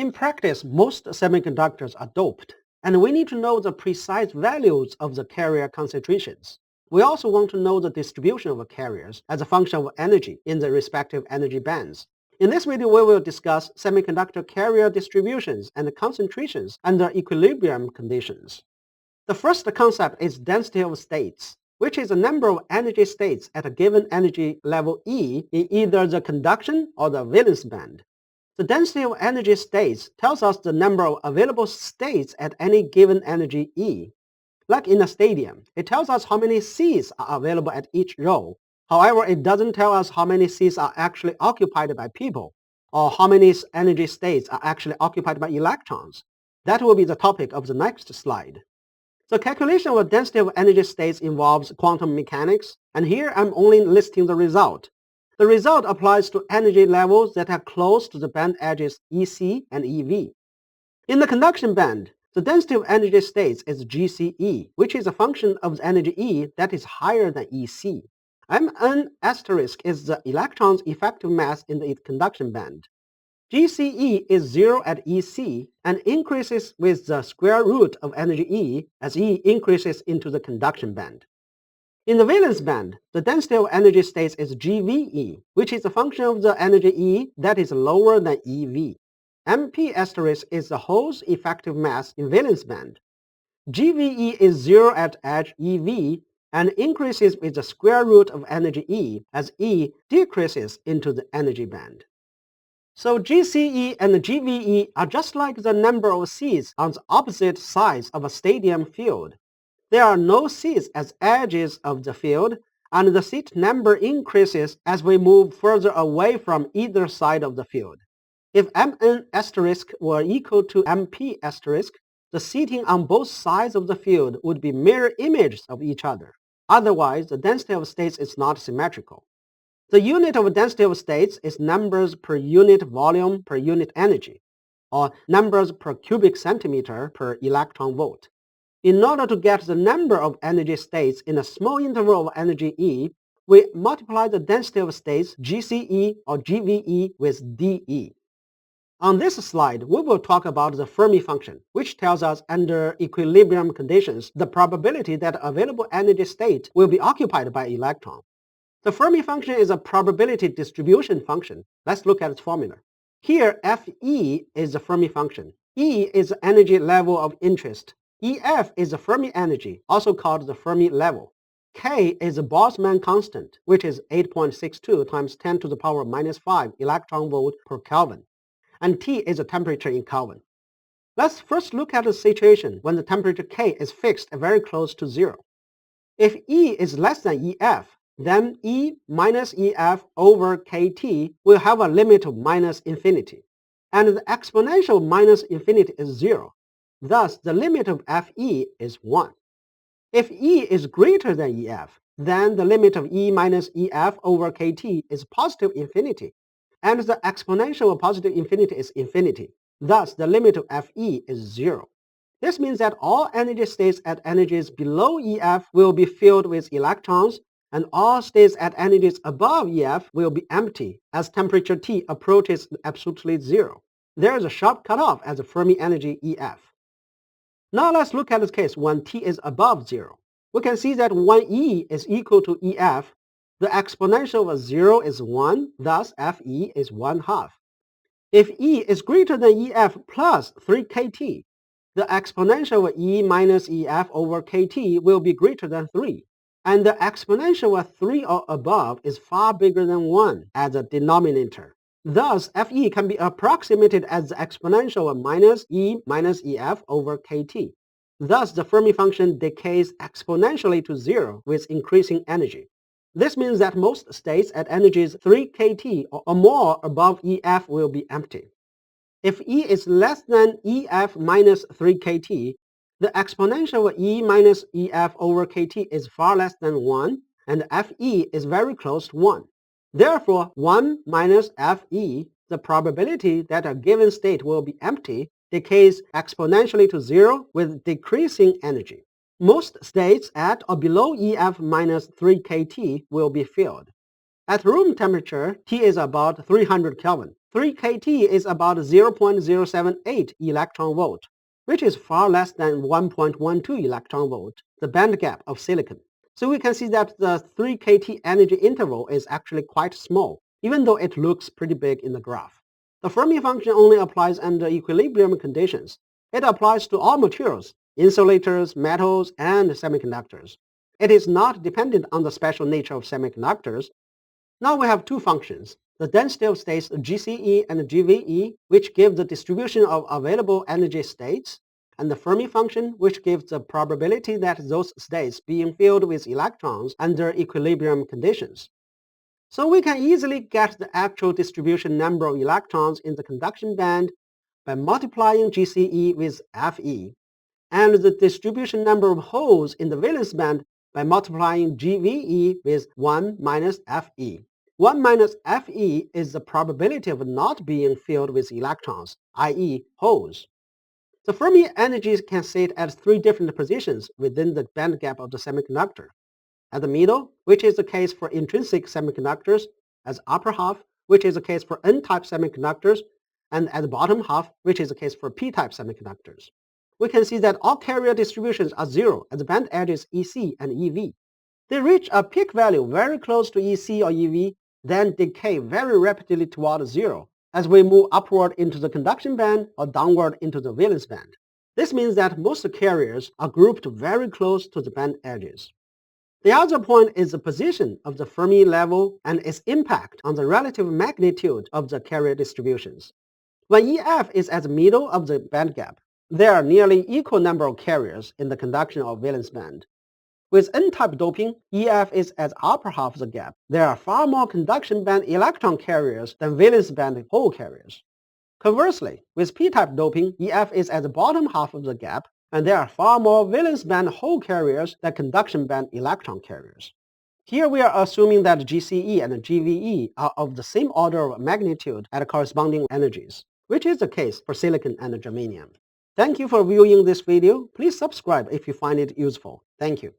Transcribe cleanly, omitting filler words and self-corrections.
In practice, most semiconductors are doped, and we need to know the precise values of the carrier concentrations. We also want to know the distribution of carriers as a function of energy in the respective energy bands. In this video, we will discuss semiconductor carrier distributions and concentrations under equilibrium conditions. The first concept is density of states, which is the number of energy states at a given energy level E in either the conduction or the valence band. The density of energy states tells us the number of available states at any given energy E. Like in a stadium, it tells us how many seats are available at each row. However, it doesn't tell us how many seats are actually occupied by people, or how many energy states are actually occupied by electrons. That will be the topic of the next slide. The calculation of the density of energy states involves quantum mechanics, and here I'm only listing the result. The result applies to energy levels that are close to the band edges EC and EV. In the conduction band, the density of energy states is GCE, which is a function of the energy E that is higher than EC. Mn asterisk is the electron's effective mass in the conduction band. GCE is 0 at EC and increases with the square root of energy E as E increases into the conduction band. In the valence band, the density of energy states is GVE, which is a function of the energy E that is lower than EV. MP asterisk is the hole's effective mass in valence band. GVE is 0 at edge EV and increases with the square root of energy E as E decreases into the energy band. So GCE and GVE are just like the number of seats on the opposite sides of a stadium field. There are no seats as edges of the field, and the seat number increases as we move further away from either side of the field. If Mn asterisk were equal to Mp asterisk, the seating on both sides of the field would be mirror images of each other. Otherwise, the density of states is not symmetrical. The unit of density of states is numbers per unit volume per unit energy, or numbers per cubic centimeter per electron volt. In order to get the number of energy states in a small interval of energy E, we multiply the density of states GCE or GVE with dE. On this slide, we will talk about the Fermi function, which tells us under equilibrium conditions the probability that available energy state will be occupied by electron. The Fermi function is a probability distribution function. Let's look at its formula. Here, Fe is the Fermi function. E is the energy level of interest. EF is the Fermi energy, also called the Fermi level. K is the Boltzmann constant, which is 8.62 times 10 to the power minus 5 electron volt per Kelvin. And T is the temperature in Kelvin. Let's first look at the situation when the temperature K is fixed very close to 0. If E is less than EF, then E minus EF over KT will have a limit of minus infinity. And the exponential minus infinity is 0. Thus, the limit of Fe is 1. If E is greater than EF, then the limit of E minus EF over KT is positive infinity, and the exponential of positive infinity is infinity. Thus, the limit of Fe is 0. This means that all energy states at energies below EF will be filled with electrons, and all states at energies above EF will be empty as temperature T approaches absolutely 0. There is a sharp cutoff at the Fermi energy EF. Now let's look at the case when T is above 0. We can see that when E is equal to EF, the exponential of 0 is 1, thus Fe is 1/2. If E is greater than EF plus 3 kT, the exponential of E minus EF over KT will be greater than 3, and the exponential of 3 or above is far bigger than 1 as a denominator. Thus, Fe can be approximated as the exponential of minus E minus EF over KT. Thus, the Fermi function decays exponentially to 0 with increasing energy. This means that most states at energies 3 kT or more above EF will be empty. If E is less than EF minus 3 kT, the exponential of E minus EF over KT is far less than 1, and Fe is very close to 1. Therefore, 1 minus Fe, the probability that a given state will be empty, decays exponentially to 0 with decreasing energy. Most states at or below EF minus 3 kT will be filled. At room temperature, T is about 300 Kelvin. 3 kT is about 0.078 electron volt, which is far less than 1.12 electron volt, the band gap of silicon. So we can see that the 3 kT energy interval is actually quite small, even though it looks pretty big in the graph. The Fermi function only applies under equilibrium conditions. It applies to all materials, insulators, metals, and semiconductors. It is not dependent on the special nature of semiconductors. Now we have two functions, the density of states GCE and GVE, which give the distribution of available energy states, and the Fermi function, which gives the probability that those states being filled with electrons under equilibrium conditions. So we can easily get the actual distribution number of electrons in the conduction band by multiplying GCE with Fe, and the distribution number of holes in the valence band by multiplying GVE with 1 minus Fe. 1 minus Fe is the probability of not being filled with electrons, i.e. holes. The Fermi energies can sit at three different positions within the band gap of the semiconductor. At the middle, which is the case for intrinsic semiconductors, as upper half, which is the case for N-type semiconductors, and at the bottom half, which is the case for P-type semiconductors. We can see that all carrier distributions are zero at the band edges EC and EV. They reach a peak value very close to EC or EV, then decay very rapidly toward zero as we move upward into the conduction band or downward into the valence band. This means that most carriers are grouped very close to the band edges. The other point is the position of the Fermi level and its impact on the relative magnitude of the carrier distributions. When EF is at the middle of the band gap, there are nearly equal number of carriers in the conduction or valence band. With N-type doping, EF is at the upper half of the gap. There are far more conduction band electron carriers than valence band hole carriers. Conversely, with P-type doping, EF is at the bottom half of the gap, and there are far more valence band hole carriers than conduction band electron carriers. Here we are assuming that GCE and GVE are of the same order of magnitude at corresponding energies, which is the case for silicon and germanium. Thank you for viewing this video. Please subscribe if you find it useful. Thank you.